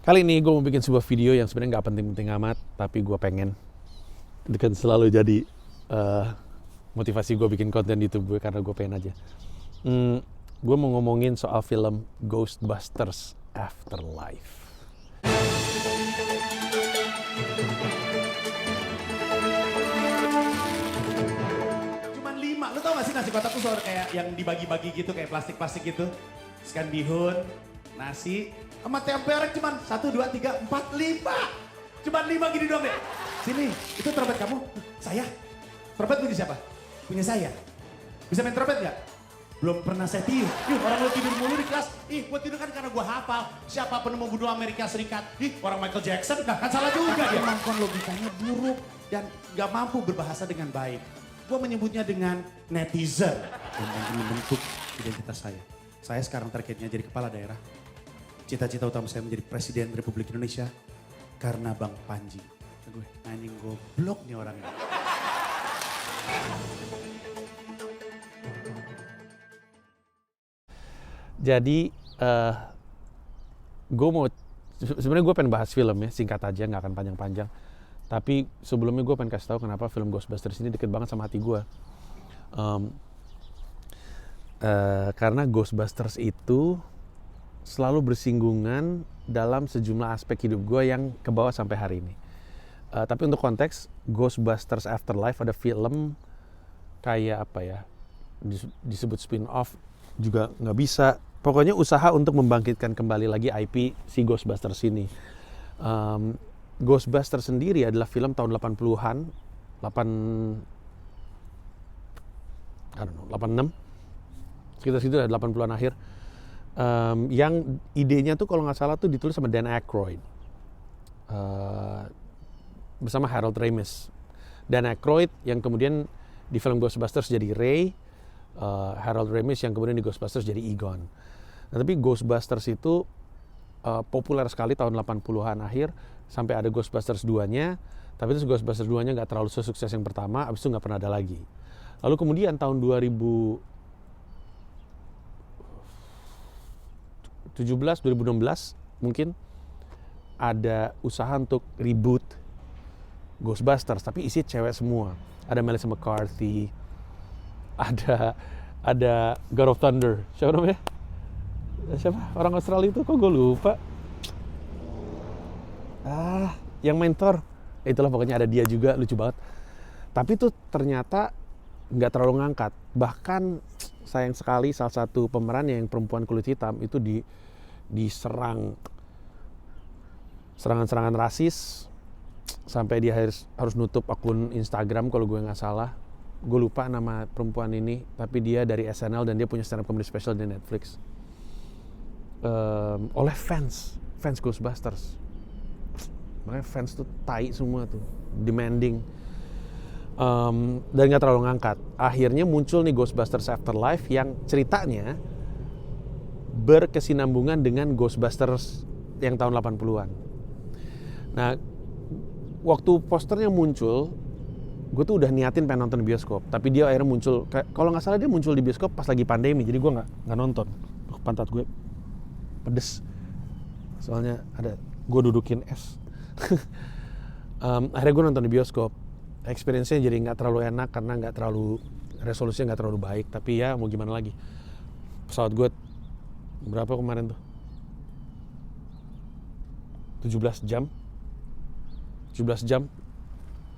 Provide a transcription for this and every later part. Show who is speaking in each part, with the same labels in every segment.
Speaker 1: Kali ini gue mau bikin sebuah video yang sebenarnya nggak penting-penting amat, tapi gue pengen. Itu kan selalu jadi motivasi gue bikin konten di YouTube gue karena gue pengen aja. Gue mau ngomongin soal film Ghostbusters Afterlife.
Speaker 2: Cuman 5, lu tau gak sih nasi kotak tuh soal kayak yang dibagi-bagi gitu, kayak plastik-plastik gitu. Sekan bihun, nasi, sama tempe orek cuman 1, 2, 3, 4, 5. Cuman 5 gini doang deh. Sini, itu trompet kamu. Saya. Trompet punya siapa? Punya saya. Bisa main trompet gak? Belum pernah saya tiup. Orang lu tidur mulu di kelas. Gua tidur kan karena gua hafal. Siapa penemu bunuh Amerika Serikat? Orang Michael Jackson. Nah kan salah juga dia. Kemampuan logikanya buruk dan gak mampu berbahasa dengan baik. Gua menyebutnya dengan netizen. Dan membentuk identitas saya. Saya sekarang targetnya jadi kepala daerah. Cita-cita utama saya menjadi Presiden Republik Indonesia karena Bang Panji. Gue anjing goblok nih orangnya.
Speaker 1: Jadi gue mau sebenarnya gue pengen bahas film ya, singkat aja, nggak akan panjang-panjang. Tapi sebelumnya gue pengen kasih tahu kenapa film Ghostbusters ini deket banget sama hati gue. Karena Ghostbusters itu selalu bersinggungan dalam sejumlah aspek hidup gue yang kebawa sampai hari ini. Tapi untuk konteks, Ghostbusters Afterlife ada film kayak apa ya, disebut spin-off juga nggak bisa. Pokoknya usaha untuk membangkitkan kembali lagi IP si Ghostbusters ini. Ghostbusters sendiri adalah film tahun 80-an, 86, sekitar situ ada 80-an akhir. Yang idenya tuh kalau nggak salah tuh ditulis sama Dan Aykroyd bersama Harold Ramis. Dan Aykroyd yang kemudian di film Ghostbusters jadi Ray, Harold Ramis yang kemudian di Ghostbusters jadi Egon. Nah, tapi Ghostbusters itu populer sekali tahun 80-an akhir sampai ada Ghostbusters 2-nya, tapi itu Ghostbusters 2-nya nggak terlalu sukses yang pertama, abis itu nggak pernah ada lagi. Lalu kemudian tahun 2016 mungkin ada usaha untuk reboot Ghostbusters, tapi isi cewek semua. Ada Melissa McCarthy, ada God of Thunder, siapa namanya? Siapa? Orang Australia itu kok gue lupa. Yang main Thor. Itulah pokoknya ada dia juga, lucu banget. Tapi itu ternyata nggak terlalu ngangkat. Bahkan sayang sekali salah satu pemeran yang perempuan kulit hitam itu diserang serangan-serangan rasis sampai dia harus nutup akun Instagram kalau gue nggak salah. Gue lupa nama perempuan ini, tapi dia dari SNL dan dia punya stand up comedy special di Netflix. Oleh fans Ghostbusters. Makanya fans tuh tai semua tuh, demanding. Dan nggak terlalu ngangkat. Akhirnya muncul nih Ghostbusters Afterlife yang ceritanya berkesinambungan dengan Ghostbusters yang tahun 80-an. Nah, waktu posternya muncul, gue tuh udah niatin pengen nonton di bioskop, tapi dia akhirnya muncul, kalau nggak salah dia muncul di bioskop pas lagi pandemi, jadi gue nggak nonton. Pantat gue pedes, soalnya ada gue dudukin es. Akhirnya gue nonton di bioskop. Experience-nya jadi nggak terlalu enak karena resolusinya nggak terlalu baik, tapi ya mau gimana lagi. Pesawat gue berapa kemarin tuh? 17 jam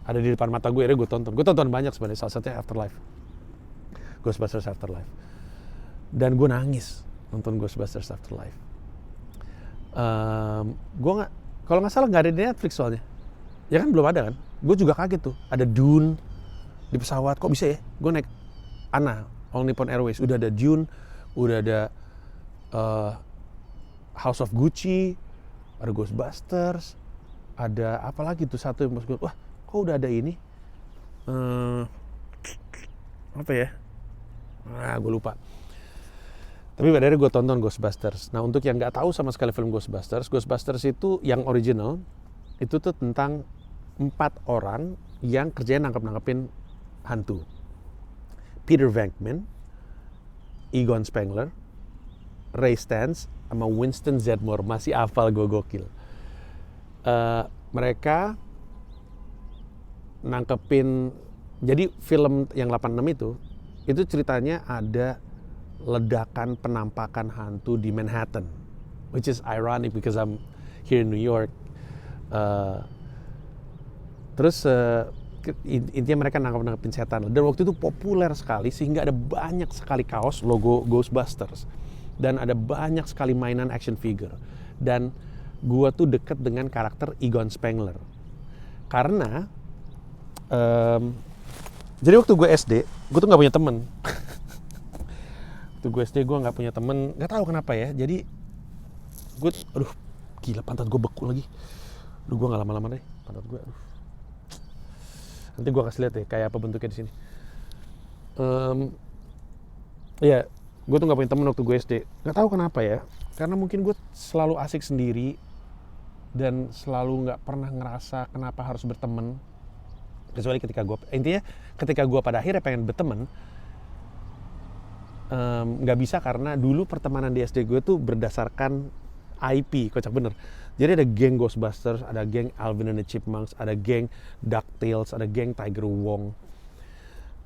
Speaker 1: ada di depan mata gue, akhirnya gue tonton banyak sebenarnya, salah satunya Ghostbusters Afterlife, dan gue nangis nonton Ghostbusters Afterlife. Gue kalau nggak salah nggak ada di Netflix soalnya, ya kan belum ada kan. Gue juga kaget tuh, ada Dune di pesawat, kok bisa ya? Gue naik All Nippon Airways, udah ada Dune, udah ada House of Gucci, ada Ghostbusters, ada apa lagi tuh satu yang maksud gue, wah kok udah ada ini, apa ya? Gue lupa. Tapi pada akhirnya gue tonton Ghostbusters. Nah, untuk yang nggak tahu sama sekali film Ghostbusters itu yang original itu tuh tentang 4 orang yang kerjanya nangkep-nangkepin hantu. Peter Venkman, Egon Spengler, Ray Stantz, sama Winston Zeddemore. Masih hafal gue, gokil. mereka nangkepin, jadi film yang 86 itu ceritanya ada ledakan penampakan hantu di Manhattan, which is ironic because I'm here in New York. Terus intinya mereka nangkepin setan, dan waktu itu populer sekali sehingga ada banyak sekali kaos logo Ghostbusters dan ada banyak sekali mainan action figure. Dan gua tuh deket dengan karakter Egon Spengler karena jadi waktu gue SD, gue tuh nggak punya temen. Waktu gue SD gue nggak punya temen, nggak tahu kenapa ya. Jadi gue, aduh, gila pantat gue beku lagi. Aduh, gue nggak lama-lama deh, pantat gue. Aduh. Nanti gue kasih lihat ya, kayak apa bentuknya di sini. Ya, gue tuh nggak punya temen waktu gue SD. Nggak tahu kenapa ya, karena mungkin gue selalu asik sendiri dan selalu nggak pernah ngerasa kenapa harus berteman. Kecuali ketika gue pada akhirnya pengen berteman, nggak bisa karena dulu pertemanan di SD gue tuh berdasarkan IP, kocak bener. Jadi ada geng Ghostbusters, ada geng Alvin and the Chipmunks, ada geng DuckTales, ada geng Tiger Wong.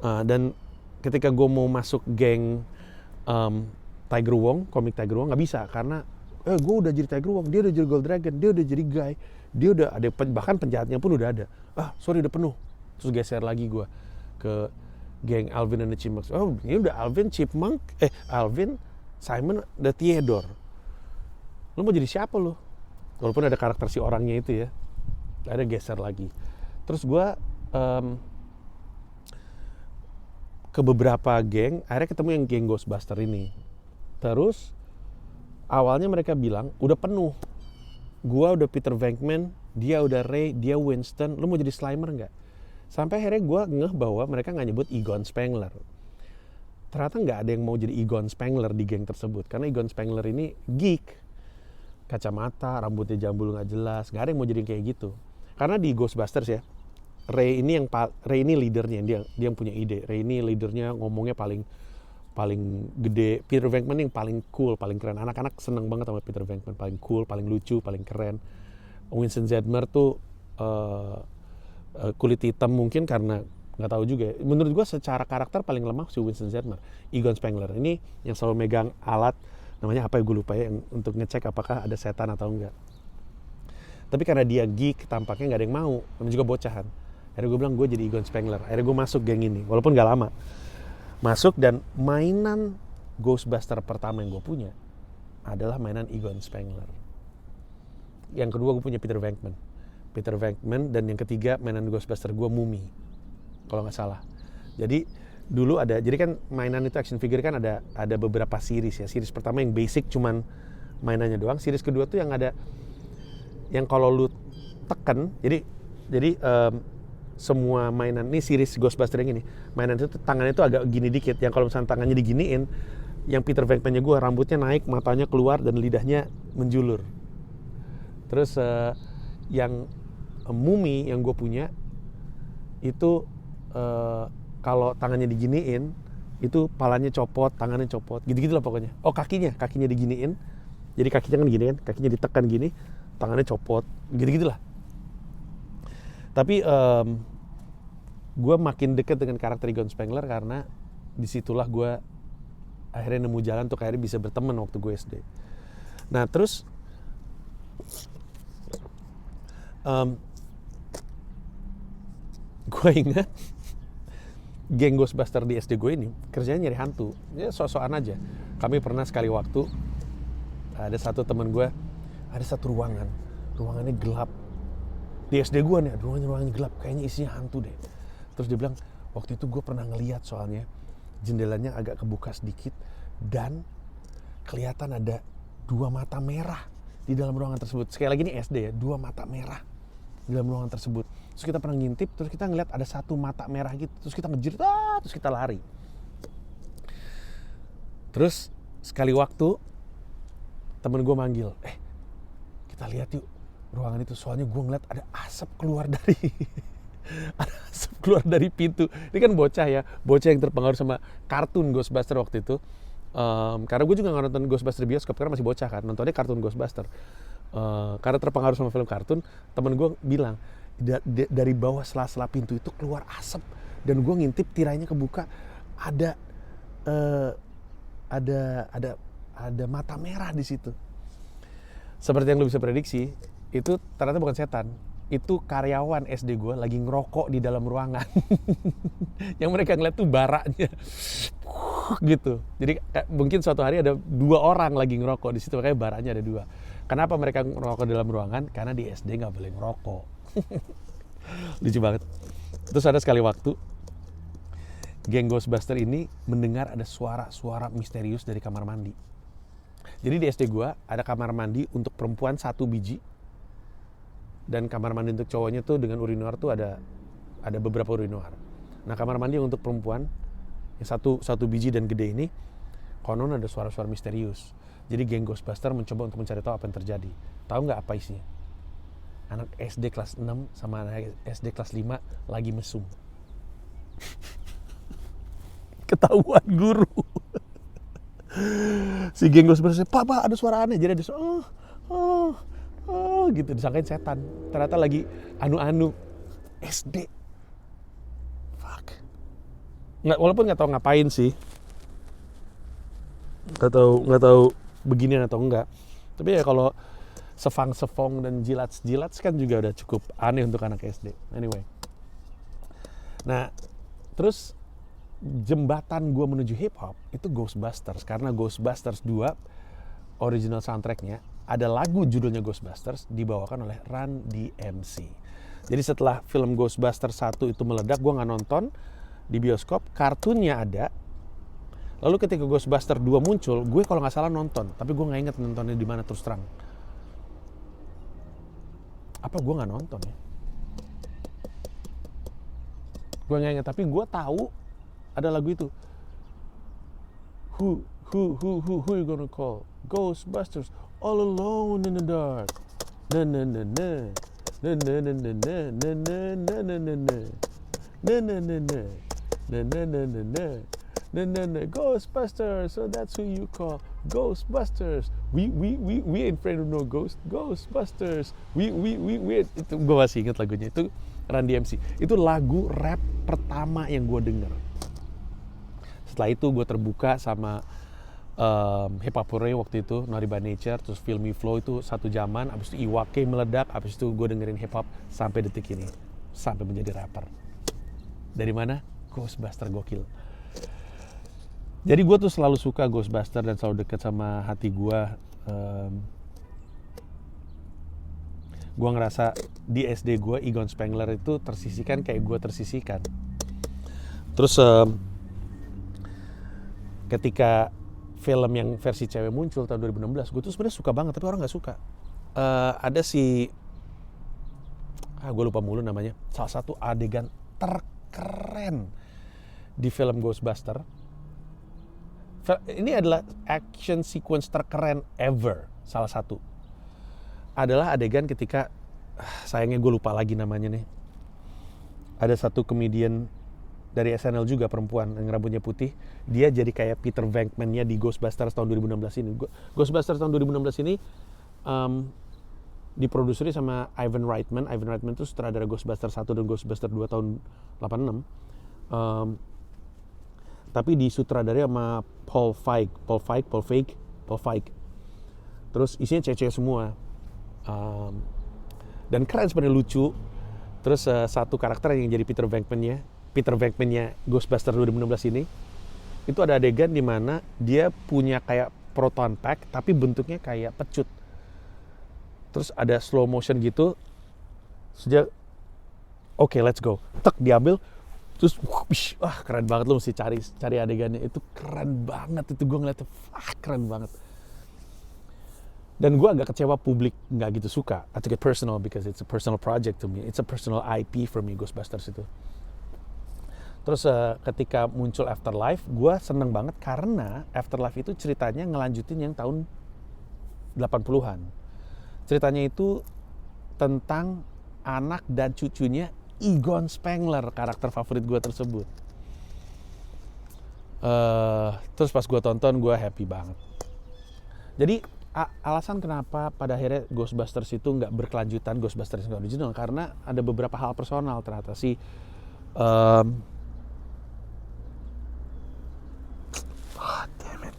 Speaker 1: Dan ketika gue mau masuk geng Tiger Wong, komik Tiger Wong, nggak bisa karena gue udah jadi Tiger Wong, dia udah jadi Gold Dragon, dia udah jadi Guy, dia udah ada, bahkan penjahatnya pun udah ada. Sorry udah penuh. Terus geser lagi gue ke geng Alvin and the Chipmunks. Oh, ini udah Alvin, Simon, the Theodore. Lu mau jadi siapa lu? Walaupun ada karakter si orangnya itu ya. Ada geser lagi. Terus gue ke beberapa geng, akhirnya ketemu yang geng Ghostbuster ini. Terus awalnya mereka bilang udah penuh. Gua udah Peter Venkman, dia udah Ray, dia Winston. Lu mau jadi Slimer nggak? Sampai akhirnya gue ngeh bahwa mereka nggak nyebut Egon Spengler. Ternyata nggak ada yang mau jadi Egon Spengler di geng tersebut. Karena Egon Spengler ini geek. Kacamata, rambutnya jambul nggak jelas. Nggak ada yang mau jadi kayak gitu. Karena di Ghostbusters ya, Ray ini leadernya, dia yang punya ide. Ray ini leadernya, ngomongnya paling gede. Peter Venkman yang paling cool, paling keren. Anak-anak seneng banget sama Peter Venkman. Paling cool, paling lucu, paling keren. Winston Zeddemar tuh kulit hitam mungkin karena nggak tahu juga. Menurut gue secara karakter paling lemah si Winston Zeddemar. Egon Spengler ini yang selalu megang alat, namanya apa ya gue lupa ya, yang untuk ngecek apakah ada setan atau enggak. Tapi karena dia geek, tampaknya nggak ada yang mau. Namanya juga bocahan. Akhirnya gue bilang gue jadi Egon Spengler. Akhirnya gue masuk geng ini, walaupun nggak lama. Masuk, dan mainan Ghostbuster pertama yang gue punya adalah mainan Egon Spengler. Yang kedua gue punya Peter Venkman, dan yang ketiga mainan Ghostbuster gue Mummy, kalau nggak salah. Jadi dulu jadi kan mainan itu action figure kan ada beberapa series ya. Series pertama yang basic cuman mainannya doang. Series kedua tuh yang ada yang kalau lu tekan, jadi semua mainan ini series Ghostbuster yang ini, mainan itu tangannya itu agak gini dikit. Yang kalau misalnya tangannya diginiin, yang Peter Venkman-nya gue rambutnya naik, matanya keluar, dan lidahnya menjulur. Terus yang Mummy yang gue punya itu kalau tangannya diginiin itu palanya copot, tangannya copot, gitu-gitu lah pokoknya. Oh, kakinya diginiin, jadi kakinya kan gini kan, kakinya ditekan gini, tangannya copot, gitu-gitu lah. Tapi gue makin dekat dengan karakter Egon Spengler karena disitulah gue akhirnya nemu jalan untuk akhirnya bisa berteman waktu gue SD. Nah terus gue ingat geng Ghostbuster di SD gue ini kerjanya nyari hantu, ya sok-sokan aja. Kami pernah sekali waktu ada satu teman gue, ada satu ruangannya gelap di SD gue nih, ruangannya gelap, kayaknya isinya hantu deh. Terus dia bilang waktu itu gue pernah ngeliat, soalnya jendelanya agak kebuka sedikit dan kelihatan ada 2 mata merah di dalam ruangan tersebut. Sekali lagi ini SD ya, 2 mata merah di dalam ruangan tersebut. Terus kita pernah ngintip, terus kita ngeliat ada 1 mata merah gitu. Terus kita ngejerit, terus kita lari. Terus sekali waktu temen gue manggil, kita lihat yuk ruangan itu. Soalnya gue ngeliat ada asap keluar dari pintu. Ini kan bocah yang terpengaruh sama kartun Ghostbuster waktu itu. Karena gue juga nggak nonton Ghostbuster di bioskop karena masih bocah kan, nontonnya kartun Ghostbuster. Karena terpengaruh sama film kartun, temen gue bilang dari bawah sela-sela pintu itu keluar asap, dan gue ngintip tirainya kebuka, ada eh, ada mata merah di situ. Seperti yang lu bisa prediksi, itu ternyata bukan setan. Itu karyawan SD gue lagi ngerokok di dalam ruangan. Yang mereka ngeliat tuh baranya. Gitu. Jadi mungkin suatu hari ada 2 orang lagi ngerokok di situ, makanya baranya ada 2. Kenapa mereka ngerokok di dalam ruangan? Karena di SD nggak boleh ngerokok. Lucu banget. Terus ada sekali waktu, geng Ghostbuster ini mendengar ada suara-suara misterius dari kamar mandi. Jadi di SD gue ada kamar mandi untuk perempuan 1 biji, dan kamar mandi untuk cowoknya tuh dengan urinoir tuh ada beberapa urinoir. Nah, kamar mandi untuk perempuan yang satu biji dan gede ini, konon ada suara-suara misterius. Jadi geng Ghostbuster mencoba untuk mencari tahu apa yang terjadi. Tahu nggak apa isinya? Anak SD kelas 6 sama anak SD kelas 5 lagi mesum. Ketahuan guru. Si geng Ghostbuster, Pak, ada suara aneh. Jadi ada suara, gitu, disangkain setan. Ternyata lagi anu-anu. SD. Fuck. Walaupun nggak tahu ngapain sih. Nggak tahu beginian atau enggak. Tapi ya kalau sefang-sefong dan jilat kan juga udah cukup aneh untuk anak SD. Anyway. Nah, terus jembatan gue menuju hip hop itu Ghostbusters, karena Ghostbusters 2 original soundtracknya ada lagu judulnya Ghostbusters dibawakan oleh Run DMC. Jadi setelah film Ghostbusters 1 itu meledak, gue nggak nonton di bioskop, kartunnya ada. Lalu ketika Ghostbusters 2 muncul, gue kalau nggak salah nonton, tapi gue nggak inget nontonnya di mana terus terang. Apa gue nggak nonton ya? Gue nggak inget, tapi gue tahu ada lagu itu. Who you gonna call? Ghostbusters, all alone in the dark. Na na na na. Na na na na na na na na na na. Na na na na. Na na na na na. Na na na. Ghostbusters, so that's who you call. Ghostbusters. We ain't afraid of no ghost. Ghostbusters. We itu gue masih ingat lagunya. Itu Run DMC. Itu lagu rap pertama yang gue denger. Setelah itu gue terbuka sama hip hop hooray waktu itu, Naughty by Nature, terus Filmy Flow itu satu zaman, abis itu Iwake meledak, abis itu gue dengerin hip hop sampai detik ini, sampai menjadi rapper. Dari mana? Ghostbuster gokil. Jadi gue tuh selalu suka Ghostbuster dan selalu dekat sama hati gue. Gue ngerasa di SD gue, Egon Spengler itu tersisihkan kayak gue tersisihkan. Terus ketika film yang versi cewek muncul tahun 2016, gue tuh sebenarnya suka banget, tapi orang nggak suka. Ada si, gue lupa mulu namanya, salah satu adegan terkeren di film Ghostbuster. Ini adalah action sequence terkeren ever, salah satu. Adalah adegan ketika, sayangnya gue lupa lagi namanya nih. Ada satu komedian dari SNL juga, perempuan yang rambutnya putih, dia jadi kayak Peter Venkman-nya di Ghostbusters tahun 2016 ini. Ghostbusters tahun 2016 ini diproduseri sama Ivan Reitman. Ivan Reitman itu sutradara Ghostbusters 1 dan Ghostbusters 2 tahun 86. Tapi disutradari sama Paul Feig. Terus isinya cewek-cewek semua. Dan keren sebenarnya, lucu. Terus satu karakter yang jadi Peter Venkman-nya Ghostbusters 2016 ini, itu ada adegan di mana dia punya kayak proton pack tapi bentuknya kayak pecut. Terus ada slow motion gitu. Sejak oke, let's go. Tek diambil. Terus keren banget, lo mesti cari adegannya. Itu keren banget, itu gue ngeliatnya keren banget. Dan gue agak kecewa publik nggak gitu suka. I took it personal because it's a personal project to me. It's a personal IP for me, Ghostbusters itu. Terus ketika muncul Afterlife, gue seneng banget karena Afterlife itu ceritanya ngelanjutin yang tahun 80-an. Ceritanya itu tentang anak dan cucunya Egon Spengler, karakter favorit gue tersebut. Terus pas gue tonton, gue happy banget. Jadi alasan kenapa pada akhirnya Ghostbusters itu nggak berkelanjutan, Ghostbusters nggak original, karena ada beberapa hal personal ternyata sih. Damn it,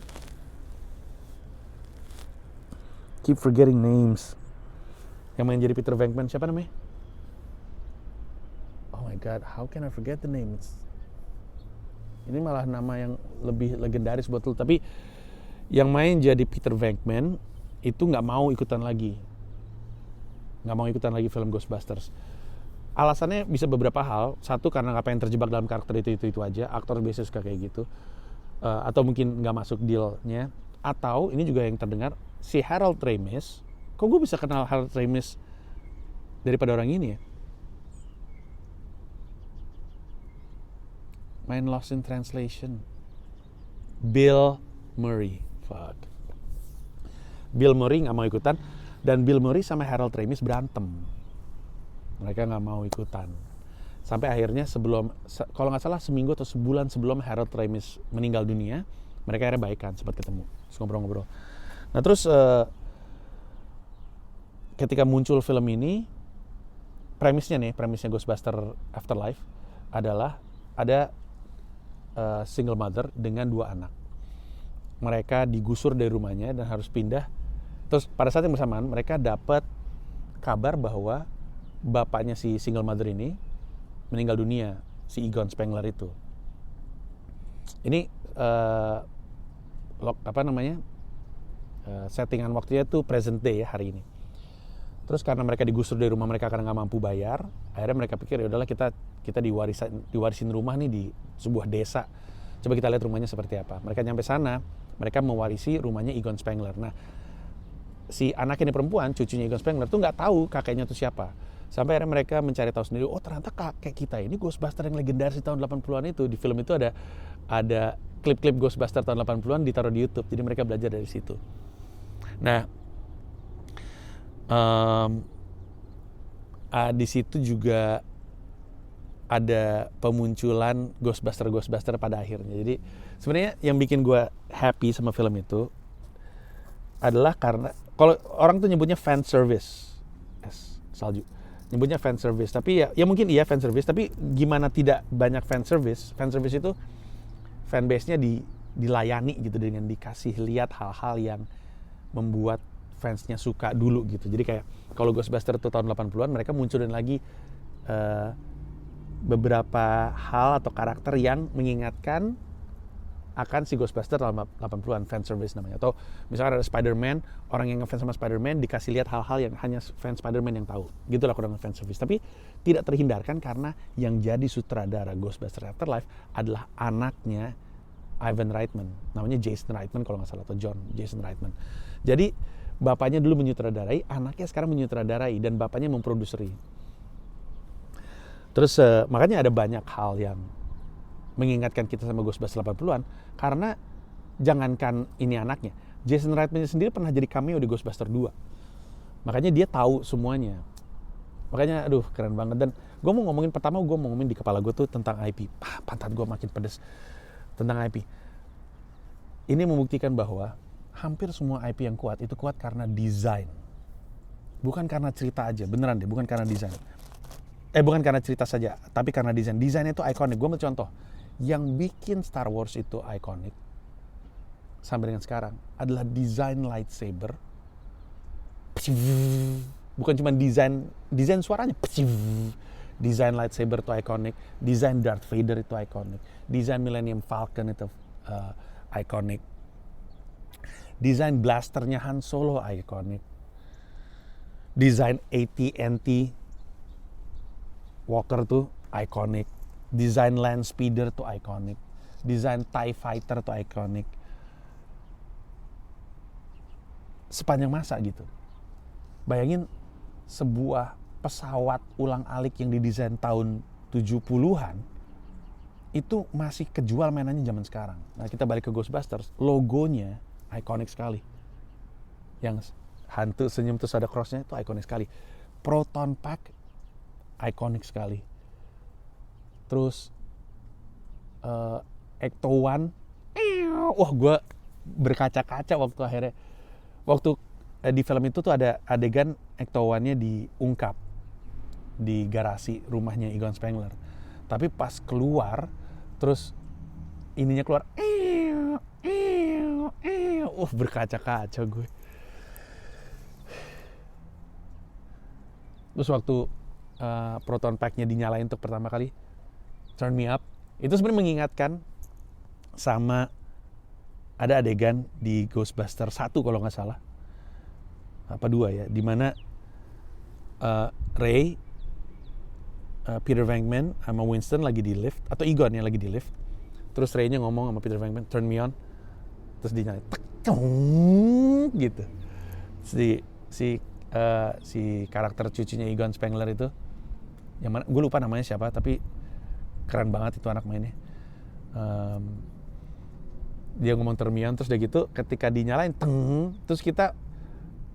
Speaker 1: keep forgetting names. Yang main jadi Peter Venkman siapa namanya? Oh my god, how can I forget the name? Ini malah nama yang lebih legendaris buat lu, tapi yang main jadi Peter Venkman itu nggak mau ikutan lagi film Ghostbusters. Alasannya bisa beberapa hal. Satu, karena nggak pengen terjebak dalam karakter itu aja. Aktor biasanya suka kayak gitu. Atau mungkin nggak masuk dealnya. Atau ini juga yang terdengar, si Harold Ramis. Kok gue bisa kenal Harold Ramis daripada orang ini ya? Main Lost in Translation. Bill Murray. Fuck. Bill Murray nggak mau ikutan, dan Bill Murray sama Harold Ramis berantem. Mereka nggak mau ikutan. Sampai akhirnya kalau nggak salah seminggu atau sebulan sebelum Harold Ramis meninggal dunia, mereka akhirnya baikan, sempat ketemu, terus ngobrol-ngobrol. Nah terus ketika muncul film ini, premisnya Ghostbuster Afterlife adalah ada single mother dengan 2 anak. Mereka digusur dari rumahnya dan harus pindah. Terus pada saat yang bersamaan mereka dapat kabar bahwa bapaknya si single mother ini meninggal dunia, si Egon Spengler itu. Ini settingan waktunya tuh present day ya, hari ini. Terus karena mereka digusur dari rumah mereka karena nggak mampu bayar, akhirnya mereka pikir ya udahlah kita diwarisin rumah nih di sebuah desa. Coba kita lihat rumahnya seperti apa. Mereka nyampe sana, mereka mewarisi rumahnya Egon Spengler. Nah, si anak ini perempuan, cucunya Egon Spengler tuh nggak tahu kakeknya tuh siapa. Sampai akhirnya mereka mencari tahu sendiri, oh ternyata kakek kita ini Ghostbuster yang legendaris di tahun 80-an itu. Di film itu ada klip-klip Ghostbuster tahun 80-an ditaruh di YouTube. Jadi mereka belajar dari situ. Nah, di situ juga ada pemunculan Ghostbuster pada akhirnya. Jadi sebenarnya yang bikin gue happy sama film itu adalah karena kalau orang tuh nyebutnya fan service, salju, nyebutnya fan service. Tapi ya mungkin iya fan service. Tapi gimana tidak banyak fan service? Fan service itu fanbase-nya dilayani gitu dengan dikasih lihat hal-hal yang membuat fansnya suka dulu gitu. Jadi kayak kalau Ghostbuster itu tahun 80-an, mereka munculin lagi beberapa hal atau karakter yang mengingatkan akan si Ghostbuster tahun 80-an, fan service namanya. Atau misalkan ada Spider-Man, orang yang ngefans sama Spider-Man dikasih lihat hal-hal yang hanya fans Spider-Man yang tahu. Gitulah kurang fan service. Tapi tidak terhindarkan karena yang jadi sutradara Ghostbuster Afterlife adalah anaknya Ivan Reitman. Namanya Jason Reitman kalau nggak salah, atau Jason Reitman. Jadi bapaknya dulu menyutradarai, anaknya sekarang menyutradarai, dan bapaknya memproduseri. Terus makanya ada banyak hal yang mengingatkan kita sama Ghostbusters 80-an, karena jangankan ini anaknya, Jason Reitman sendiri pernah jadi cameo di Ghostbusters 2. Makanya dia tahu semuanya. Makanya aduh keren banget. Dan gue mau ngomongin di kepala gue tuh tentang IP. Pantat gue makin pedes tentang IP. Ini membuktikan bahwa hampir semua IP yang kuat itu kuat karena desain. Bukan karena cerita aja, beneran deh, bukan karena desain. Bukan karena cerita saja, tapi karena desain. Desainnya itu ikonik. Gue ambil contoh. Yang bikin Star Wars itu ikonik sampai dengan sekarang adalah desain lightsaber. Bukan cuma desain suaranya. Desain lightsaber itu ikonik. Desain Darth Vader itu ikonik. Desain Millennium Falcon itu ikonik. Desain blasternya Han Solo ikonik. Desain AT&T Walker tuh ikonik. Desain Land Speeder tuh ikonik. Desain TIE Fighter tuh ikonik. Sepanjang masa gitu. Bayangin sebuah pesawat ulang-alik yang didesain tahun 70-an itu masih kejual mainannya zaman sekarang. Nah, kita balik ke Ghostbusters, logonya ikonik sekali. Yang hantu senyum terus ada cross-nya itu ikonik sekali. Proton Pack ikonik sekali. Terus Ecto One, wah gue berkaca-kaca waktu waktu di film itu tuh ada adegan Ecto-1-nya diungkap di garasi rumahnya Egon Spengler. Tapi pas keluar, terus ininya keluar, berkaca-kaca gue. Terus waktu proton pack-nya dinyalain untuk pertama kali, Turn Me Up, itu sebenarnya mengingatkan sama ada adegan di Ghostbusters 1 kalau nggak salah, apa 2 ya, dimana Ray, Peter Venkman sama Winston lagi di lift, atau Egon yang lagi di lift, terus Ray-nya ngomong sama Peter Venkman, turn me on, terus dinyalain, gitu. Si karakter cucunya Egon Spengler itu, yang mana gue lupa namanya siapa, tapi keren banget itu anak mainnya. Dia ngomong turn me on, terus udah gitu ketika dinyalain, terus kita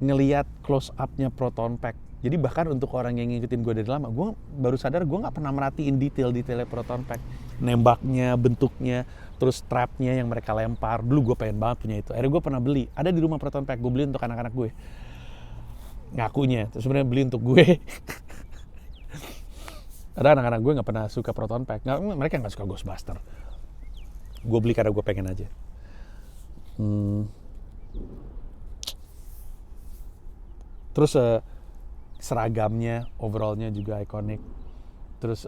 Speaker 1: ngelihat close up-nya proton pack. Jadi bahkan untuk orang yang ngikutin gue dari lama, gue baru sadar gue nggak pernah merhatiin detail-detailnya proton pack, nembaknya, bentuknya, terus trapnya yang mereka lempar. Dulu gue pengen banget punya itu. Akhirnya gue pernah beli, ada di rumah proton pack, gue beli untuk anak-anak gue. Ngakunya, terus sebenarnya beli untuk gue. Ada anak-anak gue nggak pernah suka proton pack, mereka nggak suka Ghostbuster. Gue beli karena gue pengen aja. Terus seragamnya, overallnya juga ikonik. Terus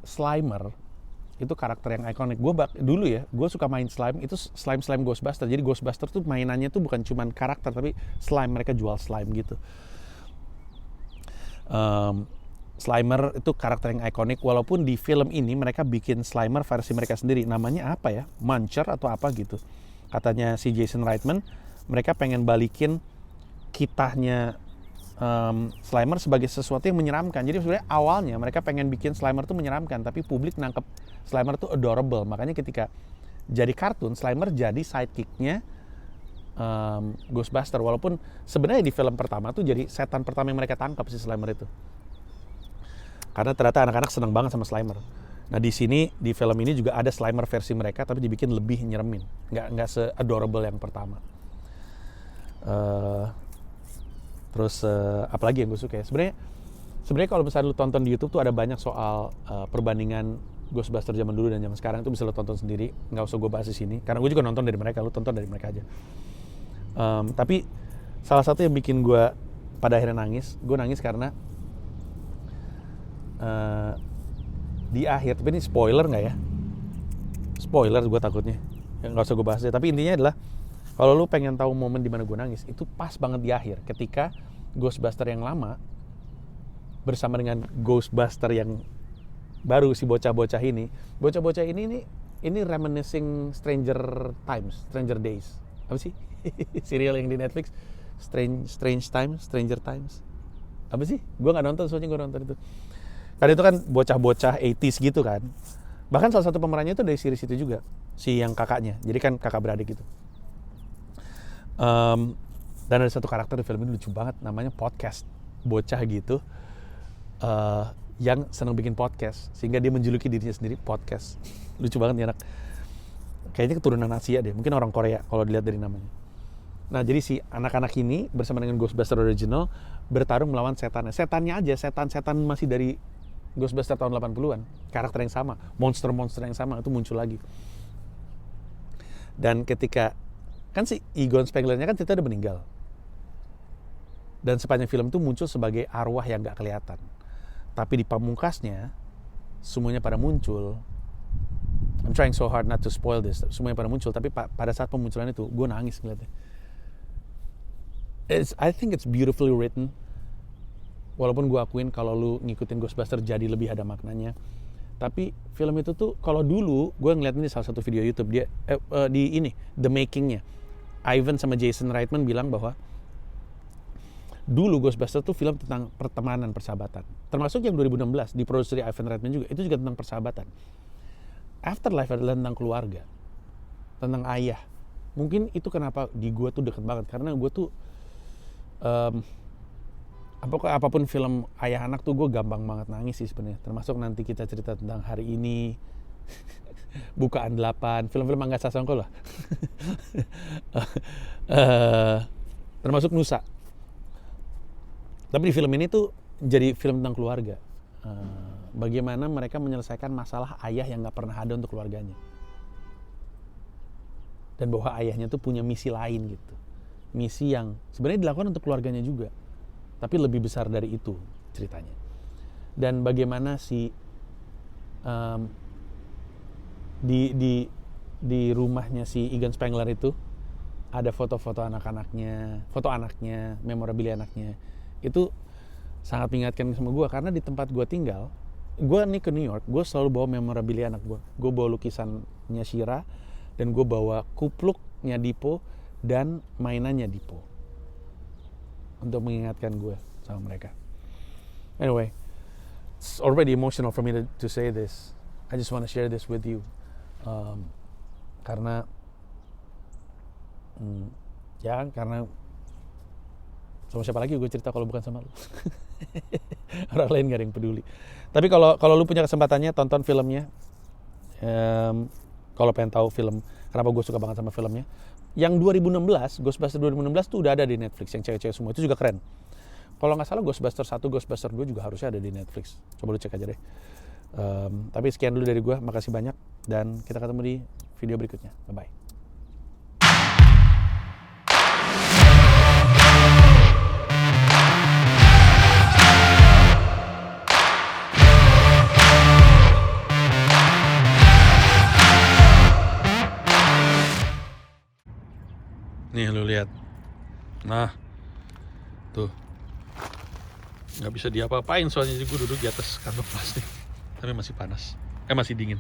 Speaker 1: Slimer itu karakter yang ikonik. Gue dulu ya, gue suka main slime. Itu slime Ghostbuster. Jadi Ghostbuster tuh mainannya tuh bukan cuman karakter, tapi slime. Mereka jual slime gitu. Slimer itu karakter yang ikonik. Walaupun di film ini mereka bikin Slimer versi mereka sendiri. Namanya apa ya? Muncher atau apa gitu. Katanya si Jason Reitman, mereka pengen balikin kitahnya Slimer sebagai sesuatu yang menyeramkan. Jadi sebenarnya awalnya mereka pengen bikin Slimer tuh menyeramkan, tapi publik nangkep Slimer tuh adorable. Makanya ketika jadi kartun, Slimer jadi sidekicknya Ghostbuster. Walaupun sebenarnya di film pertama tuh jadi setan pertama yang mereka tangkap si Slimer itu. Karena ternyata anak-anak seneng banget sama Slimer. Nah di sini di film ini juga ada Slimer versi mereka, tapi dibikin lebih nyeremin, nggak se-adorable yang pertama. Terus apalagi yang gue suka ya, sebenarnya kalau misalnya lu tonton di YouTube tuh ada banyak soal perbandingan Ghostbuster zaman dulu dan zaman sekarang, itu bisa lu tonton sendiri, nggak usah gue bahas di sini karena gue juga nonton dari mereka, lu tonton dari mereka aja. Tapi salah satu yang bikin gue pada akhirnya nangis, gue nangis karena di akhir, tapi ini spoiler nggak ya? Spoiler gue takutnya, ya, nggak usah gue bahas deh. Tapi intinya adalah kalau lu pengen tahu momen di mana gue nangis, itu pas banget di akhir, ketika Ghostbuster yang lama bersama dengan Ghostbuster yang baru, si bocah-bocah ini reminiscing Stranger Days, apa sih? Serial yang di Netflix, Stranger Times, apa sih? Gue nggak nonton, soalnya gue nonton itu. Karena itu kan bocah-bocah 80s gitu kan. Bahkan salah satu pemerannya itu dari series itu juga, si yang kakaknya. Jadi kan kakak beradik gitu. Dan ada satu karakter di film ini lucu banget, namanya Podcast. Bocah gitu yang senang bikin podcast, sehingga dia menjuluki dirinya sendiri Podcast. Lucu banget nih anak. Kayaknya keturunan Asia deh, mungkin orang Korea kalau dilihat dari namanya. Nah jadi si anak-anak ini bersama dengan Ghostbuster original bertarung melawan setannya. Setannya aja, setan masih dari Ghostbuster tahun 80-an. Karakter yang sama, monster-monster yang sama itu muncul lagi. Dan ketika kan si Egon Spengler-nya kan ternyata udah meninggal. Dan sepanjang film itu muncul sebagai arwah yang gak kelihatan. Tapi di pamungkasnya, semuanya pada muncul. I'm trying so hard not to spoil this. Semuanya pada muncul, tapi pada saat pemunculan itu, gue nangis ngeliatnya. I think it's beautifully written. Walaupun gue akuin kalau lu ngikutin Ghostbuster jadi lebih ada maknanya. Tapi film itu tuh, kalau dulu, gue ngeliat ini salah satu video YouTube, dia di ini, The Making-nya. Ivan sama Jason Reitman bilang bahwa dulu Ghostbusters tuh film tentang pertemanan, persahabatan. Termasuk yang 2016 diproduksi Ivan Reitman juga, itu juga tentang persahabatan. Afterlife adalah tentang keluarga, tentang ayah. Mungkin itu kenapa di gue tuh deket banget, karena gue tuh apapun film ayah anak tuh gue gampang banget nangis sih sebenarnya. Termasuk nanti kita cerita tentang hari ini. Bukaan 8, film-film Angga Sasongko lah. Termasuk Nusa. Tapi di film ini tuh jadi film tentang keluarga. Bagaimana mereka menyelesaikan masalah ayah yang gak pernah ada untuk keluarganya. Dan bahwa ayahnya tuh punya misi lain gitu. Misi yang sebenarnya dilakukan untuk keluarganya juga. Tapi lebih besar dari itu ceritanya. Dan bagaimana si di rumahnya si Egon Spengler itu ada foto-foto anak-anaknya, foto anaknya, memorabilia anaknya. Itu sangat mengingatkan sama gue karena di tempat gue tinggal, gue nih ke New York, gue selalu bawa memorabilia anak gue. Gue bawa lukisannya Shira dan gue bawa kupluknya Dipo dan mainannya Dipo untuk mengingatkan gue sama mereka. Anyway, it's already emotional for me to say this. I just want to share this with you. Karena karena sama siapa lagi gue cerita kalau bukan sama lu. Orang lain gak ada yang peduli. Tapi kalau lu punya kesempatannya tonton filmnya. Kalau pengen tahu film kenapa gue suka banget sama filmnya, yang 2016 Ghostbusters 2016 tuh udah ada di Netflix, yang cewek-cewek semua, itu juga keren. Kalau nggak salah Ghostbusters 1, Ghostbusters 2 juga harusnya ada di Netflix. Coba lu cek aja deh. Tapi sekian dulu dari gue, makasih banyak dan kita ketemu di video berikutnya. Bye bye. Nih lu lihat, nah tuh nggak bisa diapa-apain soalnya gue duduk di atas kantong plastik, tapi masih panas, masih dingin.